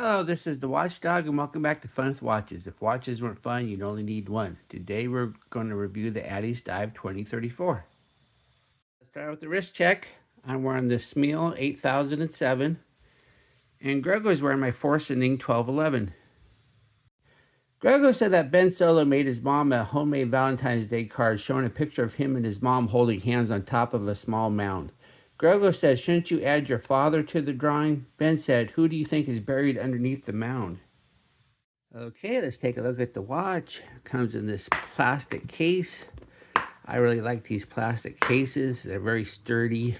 Hello, this is the Watchdog, and welcome back to Fun with Watches. If watches weren't fun, you'd only need one. Today we're going to review the ADDIESDIVE 2034. Let's start with the wrist check. I'm wearing the Smil 8007, and Grego's wearing my Forcening 1211. Grego said that Ben Solo made his mom a homemade Valentine's Day card showing a picture of him and his mom holding hands on top of a small mound. Grego said, "Shouldn't you add your father to the drawing?" Ben said, "Who do you think is buried underneath the mound?" Okay, let's take a look at the watch. It comes in this plastic case. I really like these plastic cases. They're very sturdy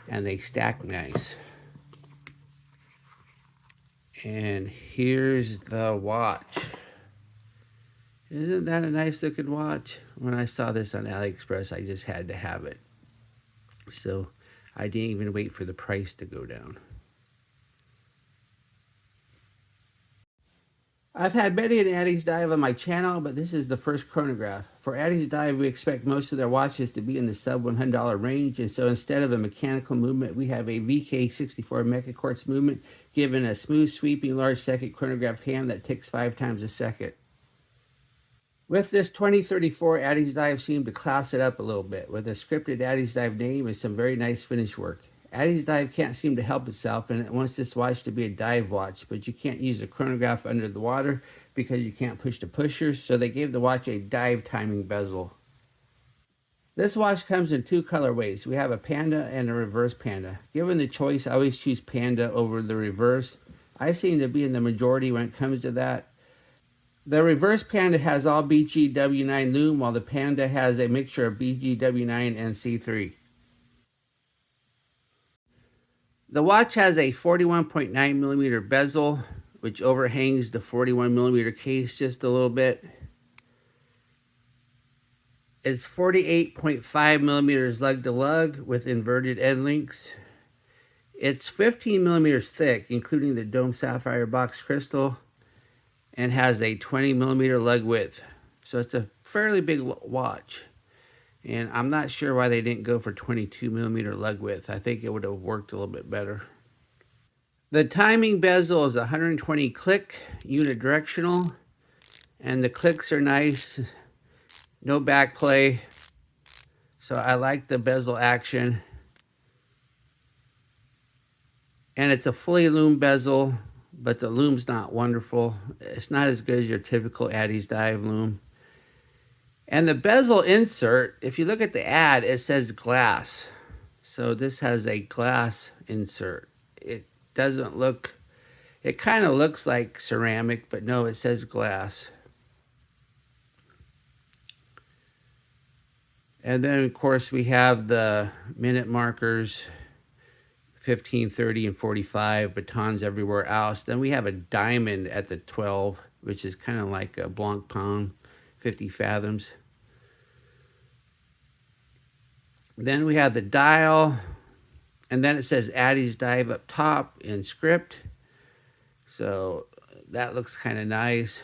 and they stack nice. And here's the watch. Isn't that a nice looking watch? When I saw this on AliExpress, I just had to have it. So I didn't even wait for the price to go down. I've had many an ADDIESDIVE on my channel, but this is the first chronograph. For ADDIESDIVE, we expect most of their watches to be in the sub $100 range, and so instead of a mechanical movement, we have a VK64 Mecha Quartz movement, given a smooth, sweeping, large second chronograph hand that ticks 5 times a second. With this 2034, ADDIESDIVE seemed to class it up a little bit, with a scripted ADDIESDIVE name and some very nice finish work. ADDIESDIVE can't seem to help itself, and it wants this watch to be a dive watch, but you can't use a chronograph under the water because you can't push the pushers, so they gave the watch a dive timing bezel. This watch comes in 2 colorways. We have a panda and a reverse panda. Given the choice, I always choose panda over the reverse. I seem to be in the majority when it comes to that. The reverse panda has all BGW9 Lume, while the panda has a mixture of BGW9 and C3. The watch has a 41.9 millimeter bezel, which overhangs the 41 millimeter case just a little bit. It's 48.5 millimeters lug to lug with inverted end links. It's 15 millimeters thick, including the dome sapphire box crystal, and has a 20 millimeter lug width. So it's a fairly big watch. And I'm not sure why they didn't go for 22 millimeter lug width. I think it would have worked a little bit better. The timing bezel is 120 click, unidirectional, and the clicks are nice, no back play. So I like the bezel action. And it's a fully lume bezel, but the lume's not wonderful. It's not as good as your typical ADDIESDIVE lume. And the bezel insert, if you look at the ad, it says glass. So this has a glass insert. It doesn't look, it kind of looks like ceramic, but no, it says glass. And then, of course, we have the minute markers, 15, 30, and 45, batons everywhere else. Then we have a diamond at the 12, which is kind of like a Blancpain 50 fathoms. Then we have the dial, and then it says ADDIESDIVE up top in script. So that looks kind of nice.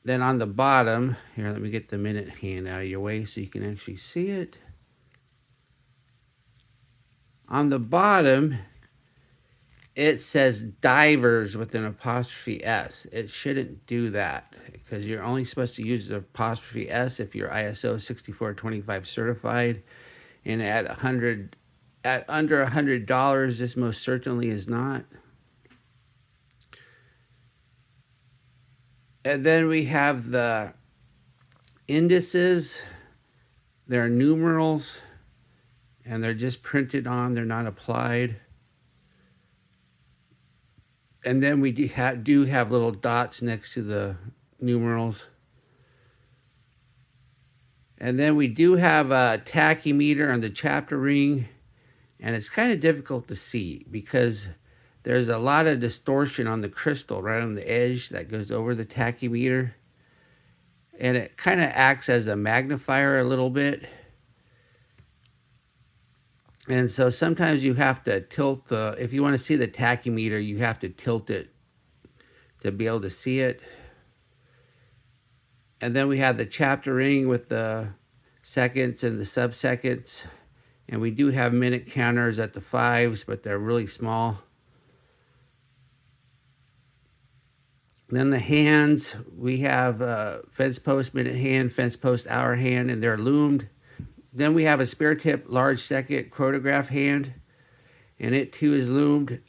Then on the bottom, here, let me get the minute hand out of your way so you can actually see it. On the bottom, it says divers with an apostrophe S. It shouldn't do that because you're only supposed to use the apostrophe S if you're ISO 6425 certified. And at under $100, this most certainly is not. And then we have the indices. They're numerals, and they're just printed on. They're not applied. And then we do have little dots next to the numerals. And then we do have a tachymeter on the chapter ring, and it's kind of difficult to see because there's a lot of distortion on the crystal right on the edge that goes over the tachymeter. And it kind of acts as a magnifier a little bit. And so sometimes you have to tilt the, if you want to see the tachymeter, you have to tilt it to be able to see it. And then we have the chapter ring with the seconds and the sub-seconds. And we do have minute counters at the 5s, but they're really small. Then the hands, we have fence post minute hand, fence post hour hand, and they're loomed. Then we have a spare tip large second chronograph hand, and it too is loomed.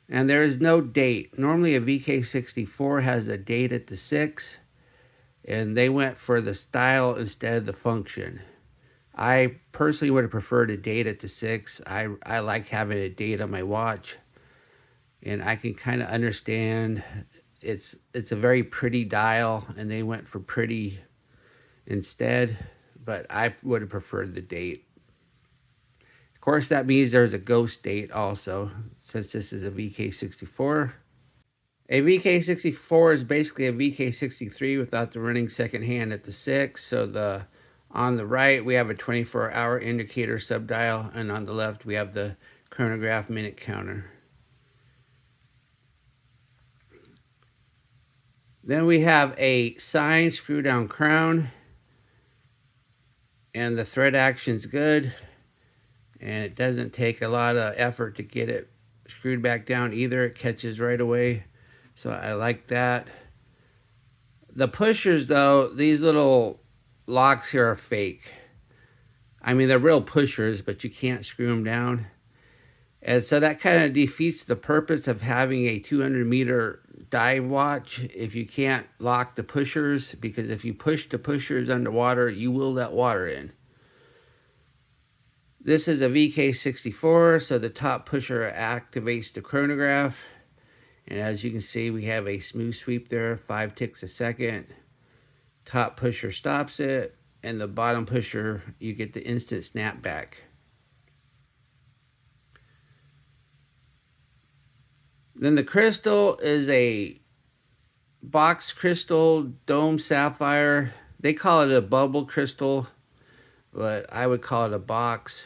And there is no date. Normally a VK64 has a date at the 6, and they went for the style instead of the function. I personally would have preferred a date at the 6. I like having a date on my watch, and I can kind of understand it's a very pretty dial, and they went for pretty instead, but I would have preferred the date. Of course, that means there's a ghost date also, since this is a VK64. A VK64 is basically a VK63 without the running second hand at the 6. So on the right, we have a 24-hour indicator subdial, and on the left, we have the chronograph minute counter. Then we have a sign screw down crown, and the thread action's good, and it doesn't take a lot of effort to get it screwed back down either. It catches right away, so I like that. The pushers, though, these little locks here are fake. I mean, they're real pushers, but you can't screw them down. And so that kind of defeats the purpose of having a 200-meter dive watch if you can't lock the pushers, because if you push the pushers underwater, you will let water in. This is a VK64, so the top pusher activates the chronograph. And as you can see, we have a smooth sweep there, 5 ticks a second. Top pusher stops it, and the bottom pusher, you get the instant snapback. Then the crystal is a box crystal dome sapphire. They call it a bubble crystal, but I would call it a box.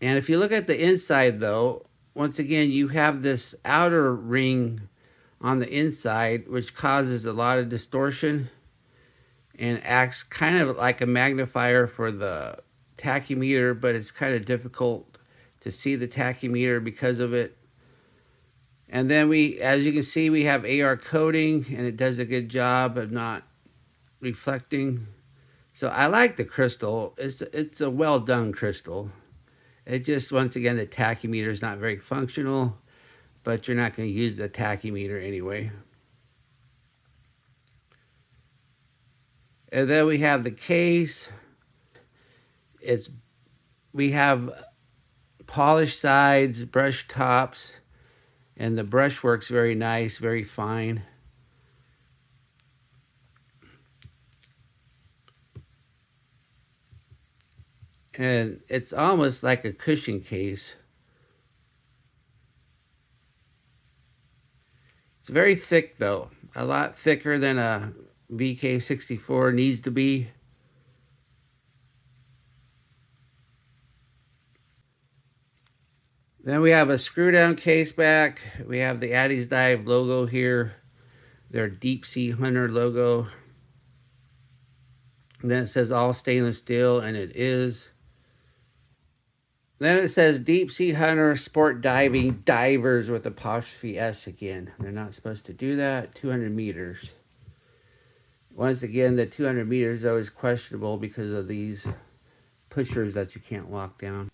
And if you look at the inside, though, once again, you have this outer ring on the inside, which causes a lot of distortion and acts kind of like a magnifier for the tachymeter, but it's kind of difficult to see the tachymeter because of it. And then as you can see, we have AR coating, and it does a good job of not reflecting. So I like the crystal. It's a well done crystal. It just, once again, the tachymeter is not very functional, but you're not going to use the tachymeter anyway. And then we have the case. We have polished sides, brushed tops, and the brushwork's very nice, very fine. And it's almost like a cushion case. It's very thick, though. A lot thicker than a VK64 needs to be. Then we have a screw down case back. We have the ADDIESDIVE logo here, their Deep Sea Hunter logo. And then it says all stainless steel, and it is. Then it says Deep Sea Hunter Sport Diving Divers with apostrophe S again. They're not supposed to do that. 200 meters. Once again, the 200 meters though is questionable because of these pushers that you can't lock down.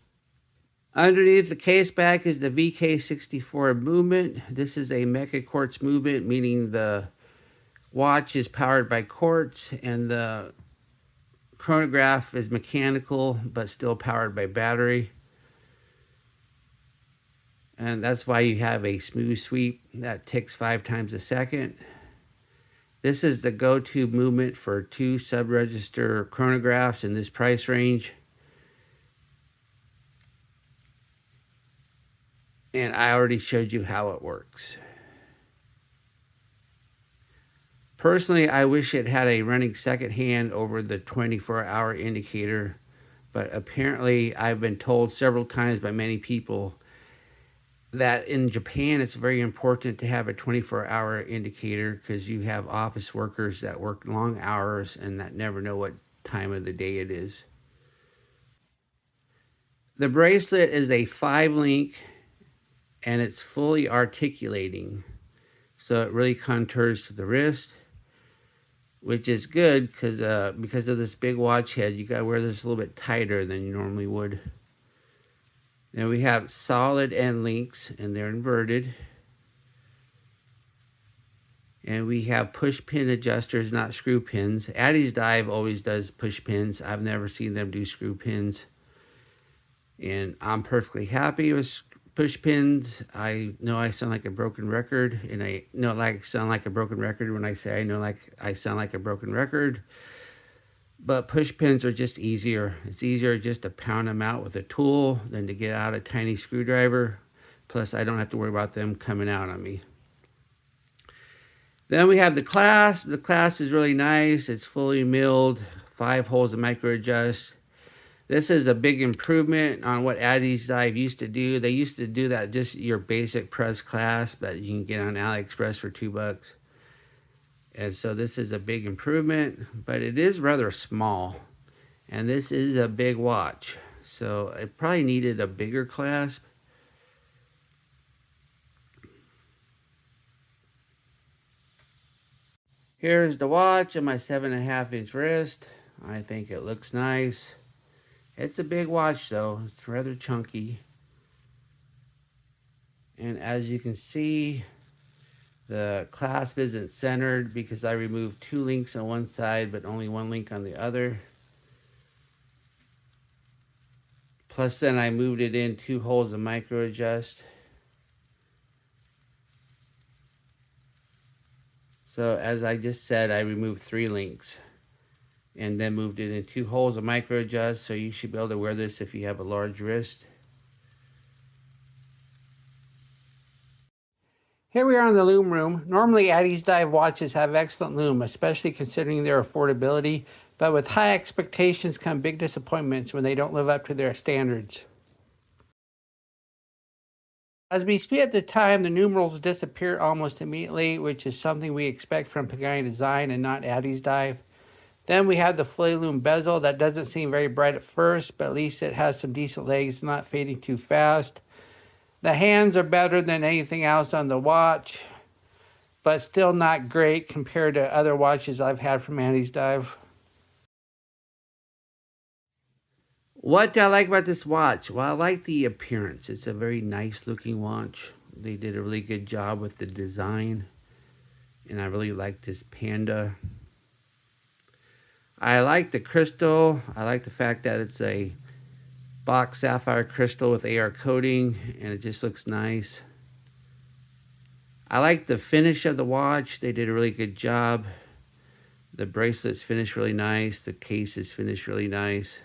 Underneath the case back is the VK64 movement. This is a mecha quartz movement, meaning the watch is powered by quartz and the chronograph is mechanical but still powered by battery. And that's why you have a smooth sweep that ticks 5 times a second. This is the go-to movement for 2 sub-register chronographs in this price range. And I already showed you how it works. Personally, I wish it had a running second hand over the 24-hour indicator, but apparently I've been told several times by many people that in Japan it's very important to have a 24-hour indicator because you have office workers that work long hours and that never know what time of the day it is. The bracelet is a 5-link and it's fully articulating. So it really contours to the wrist, which is good because of this big watch head, you gotta wear this a little bit tighter than you normally would. Then we have solid end links, and they're inverted. And we have push pin adjusters, not screw pins. ADDIESDIVE always does push pins. I've never seen them do screw pins. And I'm perfectly happy with push pins. I know I sound like a broken record, and I know I sound like a broken record when I say I know like I sound like a broken record. But push pins are just easier. It's easier just to pound them out with a tool than to get out a tiny screwdriver. Plus, I don't have to worry about them coming out on me. Then we have the clasp. The clasp is really nice. It's fully milled, 5 holes to micro adjust. This is a big improvement on what ADDIESDIVE used to do. They used to do that just your basic press clasp that you can get on AliExpress for $2. And so this is a big improvement, but it is rather small. And this is a big watch. So it probably needed a bigger clasp. Here's the watch on my 7.5-inch wrist. I think it looks nice. It's a big watch though. It's rather chunky. And as you can see, the clasp isn't centered because I removed 2 links on one side but only 1 link on the other. Plus then I moved it in 2 holes to micro adjust. So as I just said, I removed 3 links and then moved it in 2 holes of micro adjust. So you should be able to wear this if you have a large wrist. Here we are in the Lume room. Normally ADDIESDIVE watches have excellent Lume, especially considering their affordability. But with high expectations come big disappointments when they don't live up to their standards. As we speed up the time, the numerals disappear almost immediately, which is something we expect from Pagani Design and not ADDIESDIVE. Then we have the fully Lume bezel. That doesn't seem very bright at first, but at least it has some decent legs, not fading too fast. The hands are better than anything else on the watch, but still not great compared to other watches I've had from ADDIESDIVE. What do I like about this watch? Well, I like the appearance. It's a very nice looking watch. They did a really good job with the design. And I really like this panda. I like the crystal. I like the fact that it's a box sapphire crystal with AR coating. And it just looks nice. I like the finish of the watch. They did a really good job. The bracelet's finished really nice. The case is finished really nice.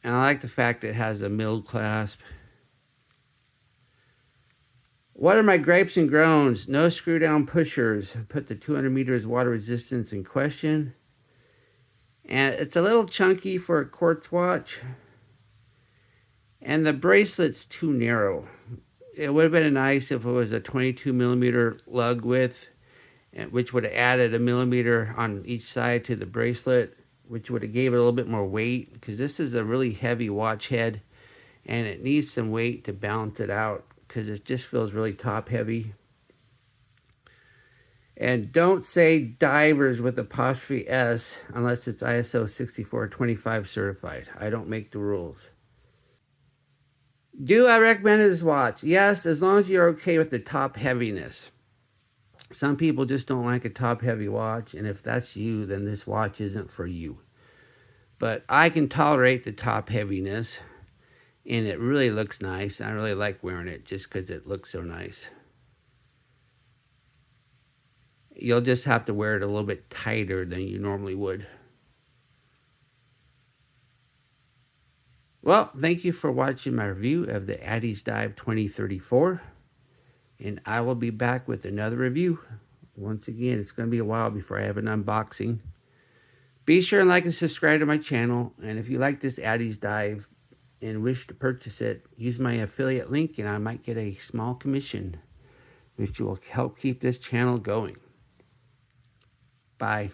And I like the fact that it has a milled clasp. What are my gripes and groans? No screw down pushers. Put the 200 meters water resistance in question. And it's a little chunky for a quartz watch. And the bracelet's too narrow. It would have been nice if it was a 22 millimeter lug width, which would have added a millimeter on each side to the bracelet, which would have gave it a little bit more weight, because this is a really heavy watch head and it needs some weight to balance it out because it just feels really top heavy. And don't say divers with apostrophe S unless it's ISO 6425 certified. I don't make the rules. Do I recommend this watch? Yes, as long as you're okay with the top heaviness. Some people just don't like a top heavy watch, and if that's you, then this watch isn't for you. But I can tolerate the top heaviness, and it really looks nice. I really like wearing it just because it looks so nice. You'll just have to wear it a little bit tighter than you normally would. Well, thank you for watching my review of the ADDIESDIVE 2034. And I will be back with another review. Once again, it's going to be a while before I have an unboxing. Be sure and like and subscribe to my channel. And if you like this ADDIESDIVE and wish to purchase it, use my affiliate link and I might get a small commission, which will help keep this channel going. Bye.